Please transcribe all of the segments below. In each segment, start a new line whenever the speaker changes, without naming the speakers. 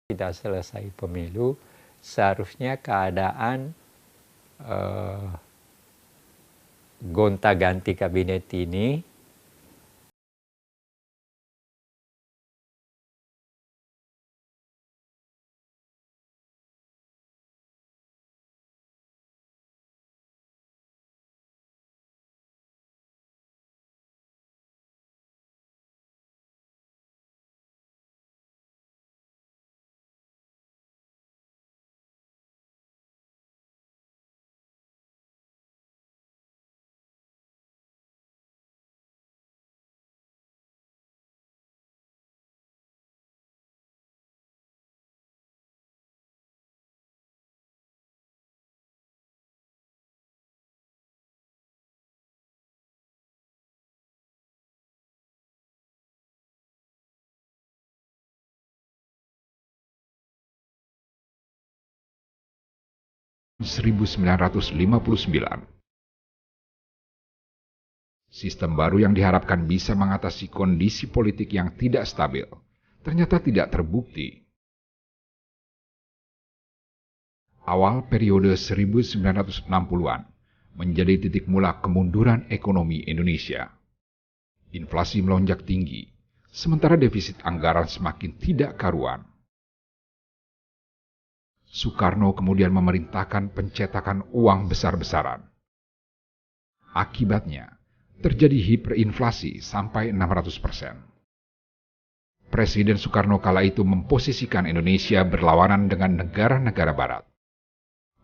tidak selesai pemilu, seharusnya keadaan gonta-ganti kabinet ini
Sistem baru yang diharapkan bisa mengatasi kondisi politik yang tidak stabil, ternyata tidak terbukti. Awal periode 1960-an menjadi titik mula kemunduran ekonomi Indonesia. Inflasi melonjak tinggi, sementara defisit anggaran semakin tidak karuan. Soekarno kemudian memerintahkan pencetakan uang besar-besaran. Akibatnya, terjadi hiperinflasi sampai 600%. Presiden Soekarno kala itu memposisikan Indonesia berlawanan dengan negara-negara barat.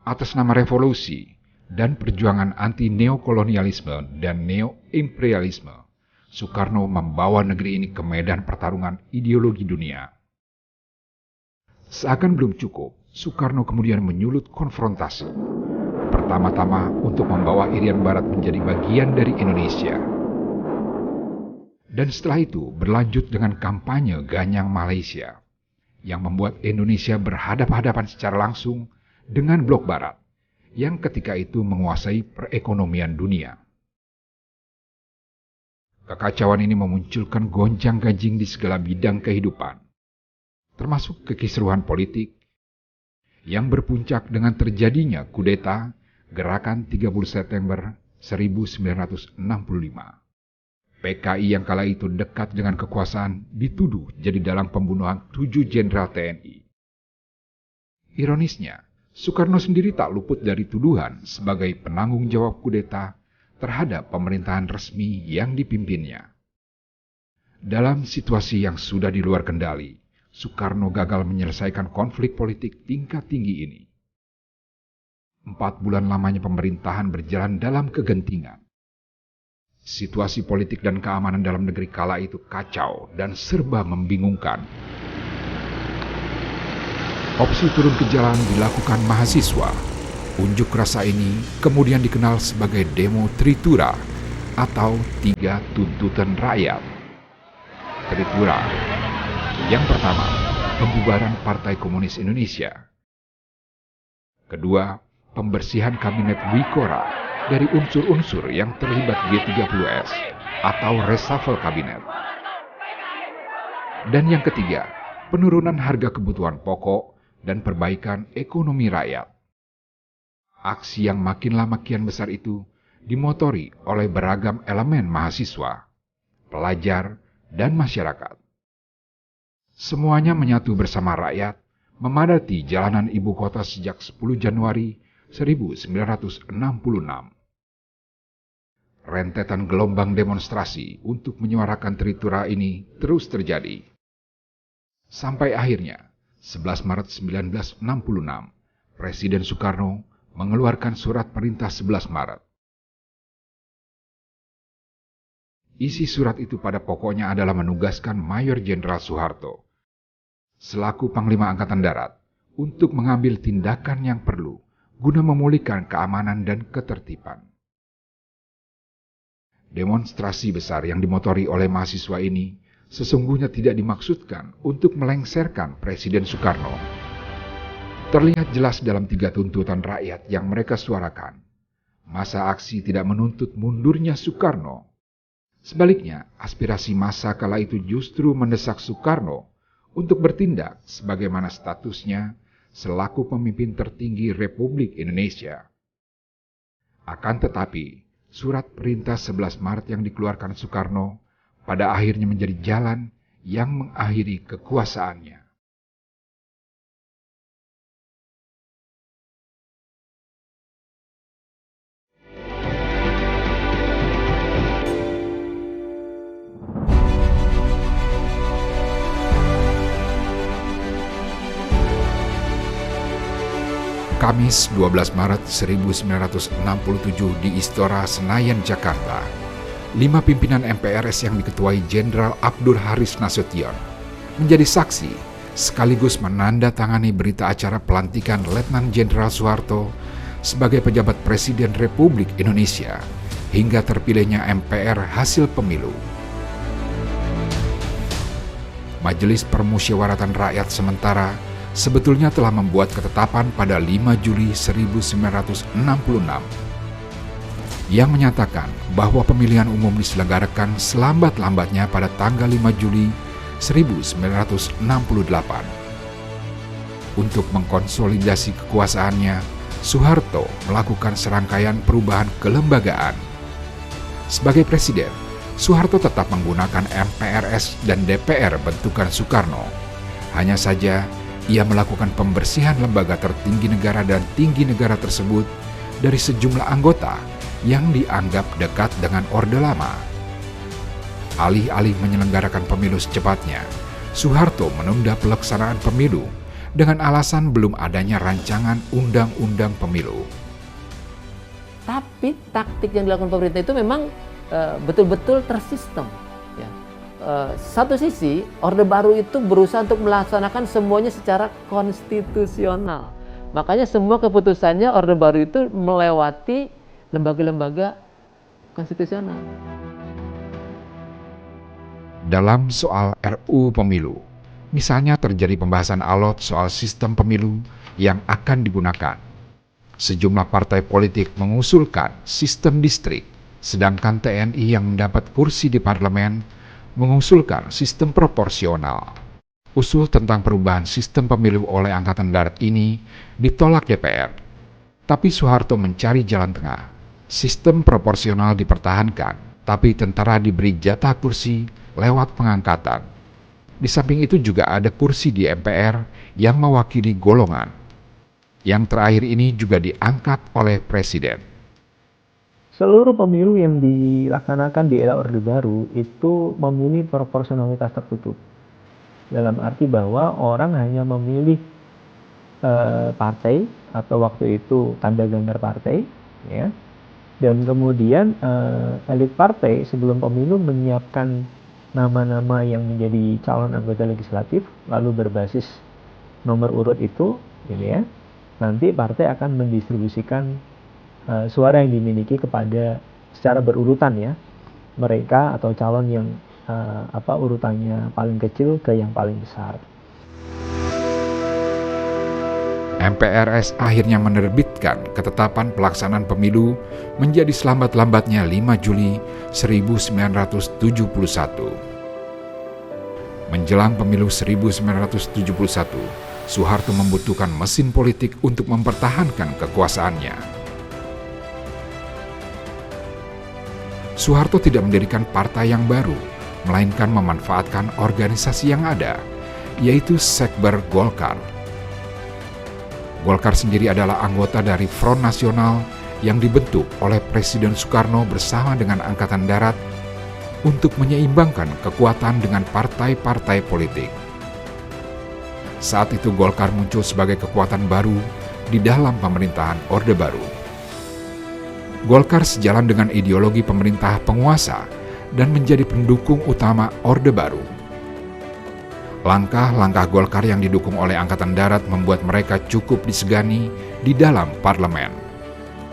Atas nama revolusi dan perjuangan anti neokolonialisme dan neo-imperialisme, Soekarno membawa negeri ini ke medan pertarungan ideologi dunia. Seakan belum cukup, Soekarno kemudian menyulut konfrontasi. Pertama-tama untuk membawa Irian Barat menjadi bagian dari Indonesia. Dan setelah itu berlanjut dengan kampanye Ganyang Malaysia, yang membuat Indonesia berhadapan-hadapan secara langsung dengan blok Barat, yang ketika itu menguasai perekonomian dunia. Kekacauan ini memunculkan gonjang-ganjing di segala bidang kehidupan, termasuk kekisruhan politik, yang berpuncak dengan terjadinya kudeta Gerakan 30 September 1965. PKI yang kala itu dekat dengan kekuasaan dituduh jadi dalang pembunuhan 7 jenderal TNI. Ironisnya, Soekarno sendiri tak luput dari tuduhan sebagai penanggung jawab kudeta terhadap pemerintahan resmi yang dipimpinnya. Dalam situasi yang sudah di luar kendali, Soekarno gagal menyelesaikan konflik politik tingkat tinggi ini. 4 bulan lamanya pemerintahan berjalan dalam kegentingan. Situasi politik dan keamanan dalam negeri kala itu kacau dan serba membingungkan. Opsi turun ke jalan dilakukan mahasiswa. Unjuk rasa ini kemudian dikenal sebagai demo Tritura atau 3 tuntutan rakyat. Tritura. Yang pertama, pembubaran Partai Komunis Indonesia. Kedua, pembersihan kabinet Wikora dari unsur-unsur yang terlibat G30S atau reshuffle kabinet. Dan yang ketiga, penurunan harga kebutuhan pokok dan perbaikan ekonomi rakyat. Aksi yang makin lama kian besar itu dimotori oleh beragam elemen mahasiswa, pelajar, dan masyarakat. Semuanya menyatu bersama rakyat, memadati jalanan ibu kota sejak 10 Januari 1966. Rentetan gelombang demonstrasi untuk menyuarakan Tritura ini terus terjadi. Sampai akhirnya, 11 Maret 1966, Presiden Soekarno mengeluarkan surat perintah 11 Maret. Isi surat itu pada pokoknya adalah menugaskan Mayor Jenderal Soeharto selaku Panglima Angkatan Darat untuk mengambil tindakan yang perlu guna memulihkan keamanan dan ketertiban. Demonstrasi besar yang dimotori oleh mahasiswa ini sesungguhnya tidak dimaksudkan untuk melengsarkan Presiden Soekarno. Terlihat jelas dalam 3 tuntutan rakyat yang mereka suarakan. Massa aksi tidak menuntut mundurnya Soekarno. Sebaliknya, aspirasi massa kala itu justru mendesak Soekarno untuk bertindak sebagaimana statusnya selaku pemimpin tertinggi Republik Indonesia. Akan tetapi, surat perintah 11 Maret yang dikeluarkan Soekarno pada akhirnya menjadi jalan yang mengakhiri kekuasaannya. Kamis 12 Maret 1967 di Istora Senayan, Jakarta, 5 pimpinan MPRS yang diketuai Jenderal Abdul Haris Nasution menjadi saksi sekaligus menandatangani berita acara pelantikan Letnan Jenderal Soeharto sebagai pejabat Presiden Republik Indonesia hingga terpilihnya MPR hasil pemilu. Majelis Permusyawaratan Rakyat sementara sebetulnya telah membuat ketetapan pada 5 Juli 1966 yang menyatakan bahwa pemilihan umum diselenggarakan selambat-lambatnya pada tanggal 5 Juli 1968. Untuk mengkonsolidasi kekuasaannya, Soeharto melakukan serangkaian perubahan kelembagaan. Sebagai presiden, Soeharto tetap menggunakan MPRS dan DPR bentukan Soekarno. Hanya saja, ia melakukan pembersihan lembaga tertinggi negara dan tinggi negara tersebut dari sejumlah anggota yang dianggap dekat dengan Orde Lama. Alih-alih menyelenggarakan pemilu secepatnya, Soeharto menunda pelaksanaan pemilu dengan alasan belum adanya rancangan undang-undang pemilu.
Tapi taktik yang dilakukan pemerintah itu memang betul-betul tersistem. Ya. Satu sisi, Orde Baru itu berusaha untuk melaksanakan semuanya secara konstitusional. Makanya semua keputusannya Orde Baru itu melewati lembaga-lembaga konstitusional.
Dalam soal RUU Pemilu, misalnya terjadi pembahasan alot soal sistem pemilu yang akan digunakan. Sejumlah partai politik mengusulkan sistem distrik, sedangkan TNI yang mendapat kursi di parlemen mengusulkan sistem proporsional. Usul tentang perubahan sistem pemilu oleh Angkatan Darat ini ditolak DPR. Tapi Soeharto mencari jalan tengah. Sistem proporsional dipertahankan, tapi tentara diberi jatah kursi lewat pengangkatan. Di samping itu juga ada kursi di MPR yang mewakili golongan. Yang terakhir ini juga diangkat oleh Presiden.
Seluruh pemilu yang dilaksanakan di era Orde Baru itu memilih proporsionalitas tertutup. Dalam arti bahwa orang hanya memilih partai atau waktu itu tanda gambar partai, ya. Dan kemudian elit partai sebelum pemilu menyiapkan nama-nama yang menjadi calon anggota legislatif, lalu berbasis nomor urut itu, gitu ya. Nanti partai akan mendistribusikan suara yang dimiliki kepada secara berurutan ya, mereka atau calon yang urutannya paling kecil ke yang paling besar.
MPRS akhirnya menerbitkan ketetapan pelaksanaan pemilu menjadi selambat-lambatnya 5 Juli 1971. Menjelang pemilu 1971, Soeharto membutuhkan mesin politik untuk mempertahankan kekuasaannya. Soeharto tidak mendirikan partai yang baru, melainkan memanfaatkan organisasi yang ada, yaitu Sekber Golkar. Golkar sendiri adalah anggota dari Front Nasional yang dibentuk oleh Presiden Soekarno bersama dengan Angkatan Darat untuk menyeimbangkan kekuatan dengan partai-partai politik. Saat itu Golkar muncul sebagai kekuatan baru di dalam pemerintahan Orde Baru. Golkar sejalan dengan ideologi pemerintah penguasa dan menjadi pendukung utama Orde Baru. Langkah-langkah Golkar yang didukung oleh Angkatan Darat membuat mereka cukup disegani di dalam parlemen.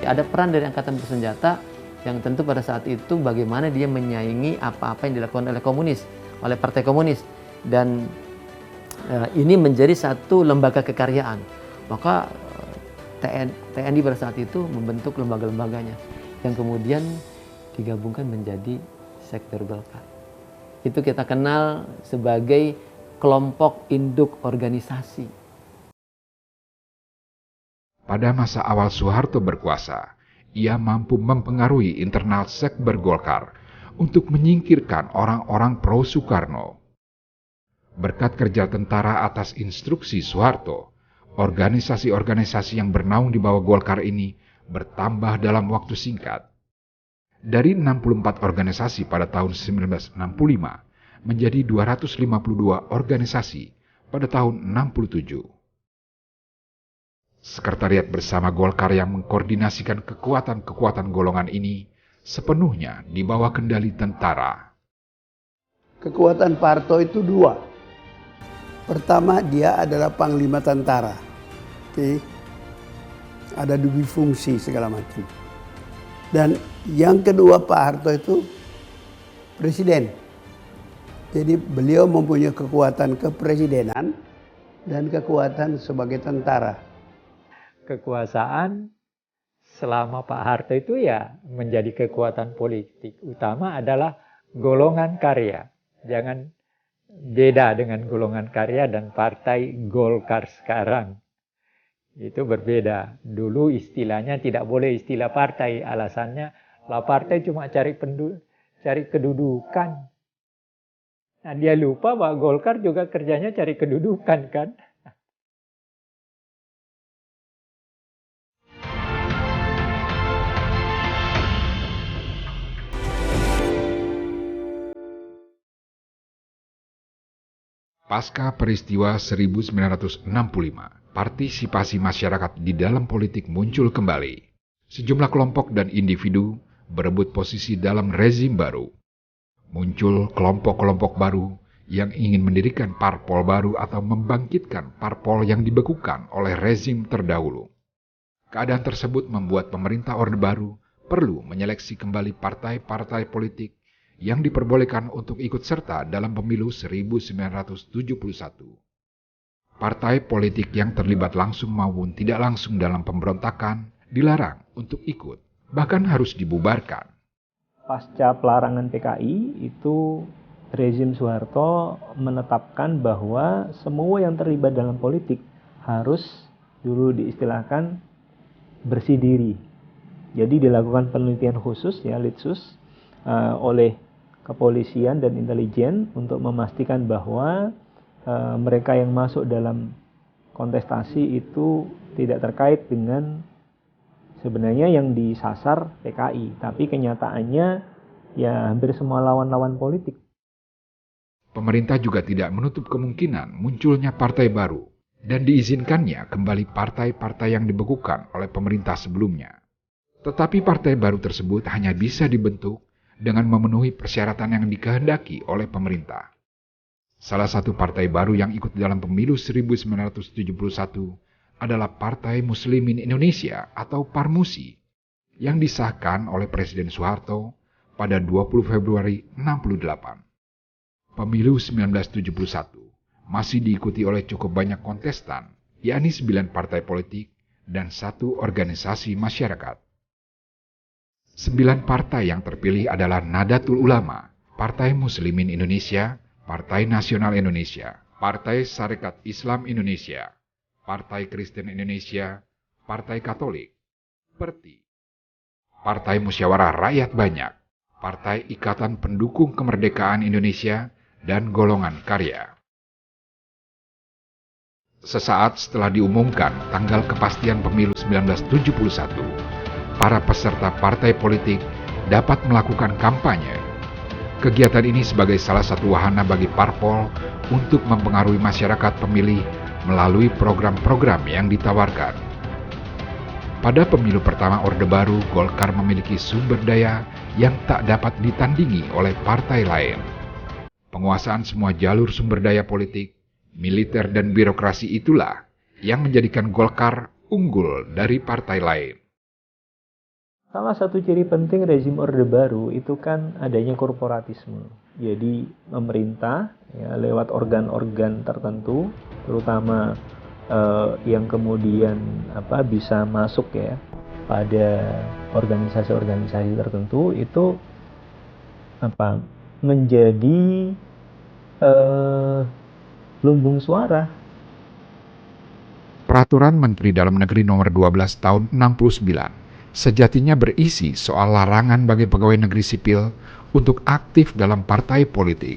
Ada peran dari Angkatan Bersenjata yang tentu pada saat itu bagaimana dia menyaingi apa-apa yang dilakukan oleh komunis, oleh partai komunis. Dan ini menjadi satu lembaga kekaryaan. Maka TNI pada saat itu membentuk lembaga-lembaganya yang kemudian digabungkan menjadi Sekber Golkar. Itu kita kenal sebagai kelompok induk organisasi.
Pada masa awal Soeharto berkuasa, ia mampu mempengaruhi internal sekber Golkar untuk menyingkirkan orang-orang pro Soekarno. Berkat kerja tentara atas instruksi Soeharto, organisasi-organisasi yang bernaung di bawah Golkar ini bertambah dalam waktu singkat. Dari 64 organisasi pada tahun 1965 menjadi 252 organisasi pada tahun 67. Sekretariat bersama Golkar yang mengkoordinasikan kekuatan-kekuatan golongan ini sepenuhnya di bawah kendali tentara.
Kekuatan Pak Harto itu dua. Pertama, dia adalah panglima tentara. Oke. Ada dua fungsi segala macam. Dan yang kedua, Pak Harto itu presiden. Jadi beliau mempunyai kekuatan kepresidenan dan kekuatan sebagai tentara.
Kekuasaan selama Pak Harto itu ya menjadi kekuatan politik utama adalah golongan karya. Jangan beda dengan golongan karya dan partai Golkar sekarang. Itu berbeda. Dulu istilahnya tidak boleh istilah partai. Alasannya lah partai cuma cari kedudukan. Nah, dia lupa bahwa Golkar juga kerjanya cari kedudukan kan.
Pasca peristiwa 1965, partisipasi masyarakat di dalam politik muncul kembali. Sejumlah kelompok dan individu berebut posisi dalam rezim baru. Muncul kelompok-kelompok baru yang ingin mendirikan parpol baru atau membangkitkan parpol yang dibekukan oleh rezim terdahulu. Keadaan tersebut membuat pemerintah Orde Baru perlu menyeleksi kembali partai-partai politik yang diperbolehkan untuk ikut serta dalam pemilu 1971. Partai politik yang terlibat langsung maupun tidak langsung dalam pemberontakan dilarang untuk ikut, bahkan harus dibubarkan.
Pasca pelarangan PKI itu rezim Soeharto menetapkan bahwa semua yang terlibat dalam politik harus dulu diistilahkan bersih diri. Jadi dilakukan penelitian khusus ya Litsus oleh kepolisian dan intelijen untuk memastikan bahwa mereka yang masuk dalam kontestasi itu tidak terkait dengan sebenarnya yang disasar PKI, tapi kenyataannya ya hampir semua lawan-lawan politik.
Pemerintah juga tidak menutup kemungkinan munculnya partai baru dan diizinkannya kembali partai-partai yang dibekukan oleh pemerintah sebelumnya. Tetapi partai baru tersebut hanya bisa dibentuk dengan memenuhi persyaratan yang dikehendaki oleh pemerintah. Salah satu partai baru yang ikut dalam pemilu 1971 adalah Partai Muslimin Indonesia atau Parmusi yang disahkan oleh Presiden Soeharto pada 20 Februari 68. Pemilu 1971 masih diikuti oleh cukup banyak kontestan, yakni 9 partai politik dan 1 organisasi masyarakat. 9 partai yang terpilih adalah Nadatul Ulama, Partai Muslimin Indonesia, Partai Nasional Indonesia, Partai Sarekat Islam Indonesia, Partai Kristen Indonesia, Partai Katolik, PERTI, Partai Musyawarah Rakyat Banyak, Partai Ikatan Pendukung Kemerdekaan Indonesia, dan Golongan Karya. Sesaat setelah diumumkan tanggal kepastian pemilu 1971, para peserta partai politik dapat melakukan kampanye. Kegiatan ini sebagai salah satu wahana bagi parpol untuk mempengaruhi masyarakat pemilih melalui program-program yang ditawarkan. Pada pemilu pertama Orde Baru, Golkar memiliki sumber daya yang tak dapat ditandingi oleh partai lain. Penguasaan semua jalur sumber daya politik, militer dan birokrasi itulah yang menjadikan Golkar unggul dari partai lain.
Salah satu ciri penting rezim Orde Baru itu kan adanya korporatisme. Jadi pemerintah ya, lewat organ-organ tertentu, terutama yang kemudian bisa masuk ya pada organisasi-organisasi tertentu itu menjadi lumbung suara.
Peraturan Menteri Dalam Negeri Nomor 12 Tahun 69 sejatinya berisi soal larangan bagi pegawai negeri sipil untuk aktif dalam partai politik.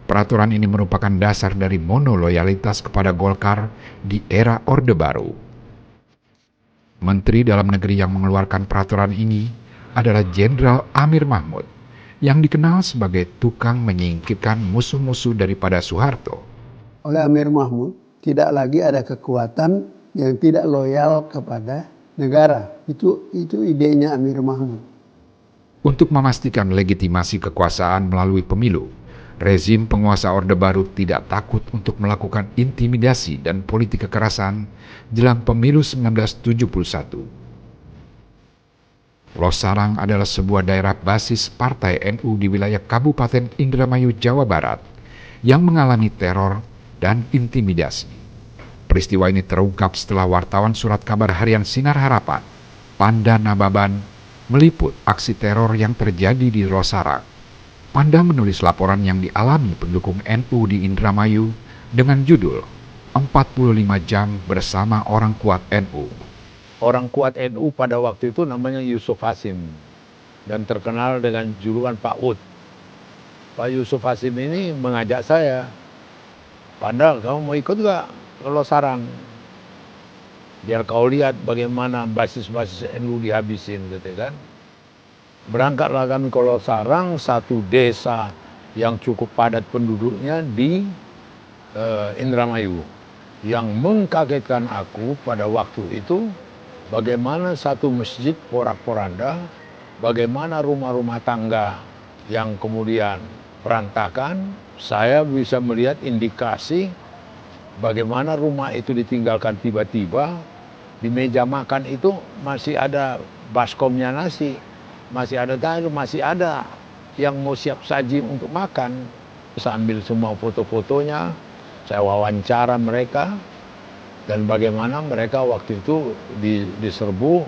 Peraturan ini merupakan dasar dari monoloyalitas kepada Golkar di era Orde Baru. Menteri Dalam Negeri yang mengeluarkan peraturan ini adalah Jenderal Amir Mahmud, yang dikenal sebagai tukang menyingkirkan musuh-musuh daripada Soeharto.
Oleh Amir Mahmud, tidak lagi ada kekuatan yang tidak loyal kepada negara. Itu idenya Amir Mahmud.
Untuk memastikan legitimasi kekuasaan melalui pemilu, rezim penguasa Orde Baru tidak takut untuk melakukan intimidasi dan politik kekerasan jelang pemilu 1971. Losarang adalah sebuah daerah basis Partai NU di wilayah Kabupaten Indramayu, Jawa Barat, yang mengalami teror dan intimidasi. Peristiwa ini terungkap setelah wartawan surat kabar harian Sinar Harapan, Panda Nababan, meliput aksi teror yang terjadi di Losarang. Panda menulis laporan yang dialami pendukung NU di Indramayu dengan judul 45 jam bersama orang kuat NU.
Orang kuat NU pada waktu itu namanya Yusuf Hasim dan terkenal dengan julukan Pak Ud. Pak Yusuf Hasim ini mengajak saya, "Panda, kamu mau ikut gak ke Losarang? Biar kau lihat bagaimana basis-basis NU dihabisin," gitu kan. Berangkatlah kami ke Losarang, satu desa yang cukup padat penduduknya di Indramayu. Yang mengkagetkan aku pada waktu itu, bagaimana satu masjid porak-poranda, bagaimana rumah-rumah tangga yang kemudian berantakan. Saya bisa melihat indikasi bagaimana rumah itu ditinggalkan tiba-tiba. Di meja makan itu masih ada baskomnya nasi, masih ada sayur, masih ada yang mau siap saji untuk makan. Saya ambil semua foto-fotonya, saya wawancara mereka, dan bagaimana mereka waktu itu diserbu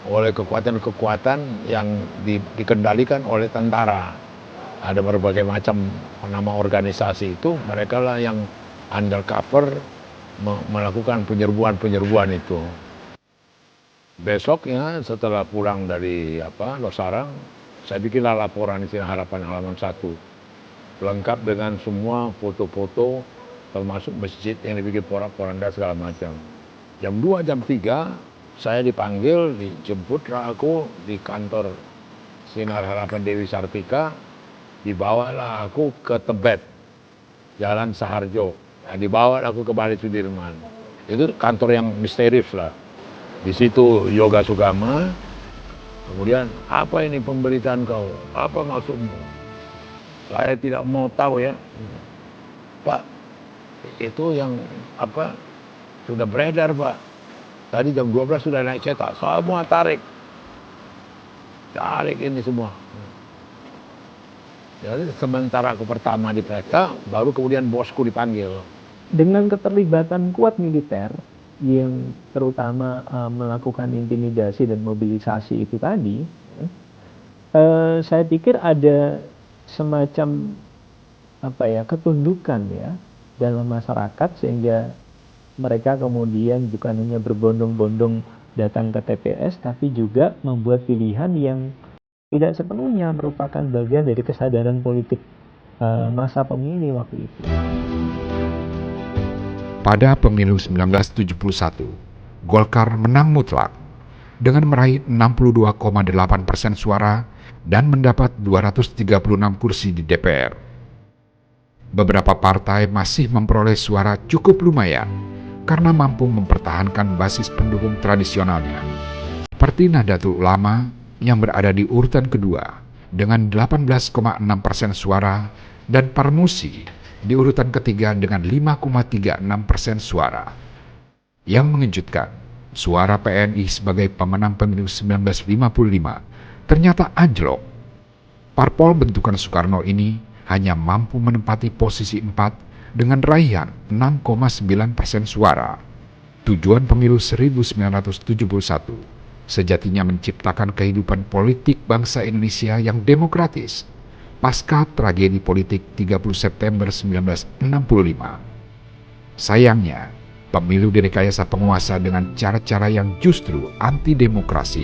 oleh kekuatan-kekuatan yang dikendalikan oleh tentara. Ada berbagai macam nama organisasi itu, mereka lah yang undercover melakukan penyerbuan itu. Besoknya setelah pulang dari Losarang, saya bikinlah laporan di Sinar Harapan halaman 1, lengkap dengan semua foto-foto, termasuk masjid yang dibikin porak-poranda segala macam. Jam 2, jam 3 saya dipanggil, dijemputlah aku di kantor Sinar Harapan Dewi Sartika, dibawalah aku ke Tebet, Jalan Saharjo. Nah, dibawa aku ke Balai Sudirman. Itu kantor yang misterius lah. Di situ Yoga Sugama, kemudian, "Apa ini pemberitaan kau? Apa maksudmu?" Saya tidak mau tahu ya. "Pak, itu yang sudah beredar, Pak. Tadi jam 12 sudah naik cetak, semua tarik ini semua." Jadi sementara aku pertama diperiksa, baru kemudian bosku dipanggil.
Dengan keterlibatan kuat militer yang terutama melakukan intimidasi dan mobilisasi itu tadi, saya pikir ada semacam ketundukan ya dalam masyarakat, sehingga mereka kemudian bukan hanya berbondong-bondong datang ke TPS, tapi juga membuat pilihan yang tidak sepenuhnya merupakan bagian dari kesadaran politik masa pemilih waktu itu.
Pada pemilu 1971, Golkar menang mutlak dengan meraih 62,8% suara dan mendapat 236 kursi di DPR. Beberapa partai masih memperoleh suara cukup lumayan karena mampu mempertahankan basis pendukung tradisionalnya, seperti Nahdlatul Ulama yang berada di urutan kedua dengan 18,6% suara dan Parmusi di urutan ketiga dengan 5,36% suara. Yang mengejutkan, suara PNI sebagai pemenang pemilu 1955 ternyata anjlok. Parpol bentukan Soekarno ini hanya mampu menempati posisi 4 dengan raihan 6,9% suara. Tujuan pemilu 1971 sejatinya menciptakan kehidupan politik bangsa Indonesia yang demokratis, pasca tragedi politik 30 September 1965. Sayangnya, pemilu direkayasa penguasa dengan cara-cara yang justru anti demokrasi.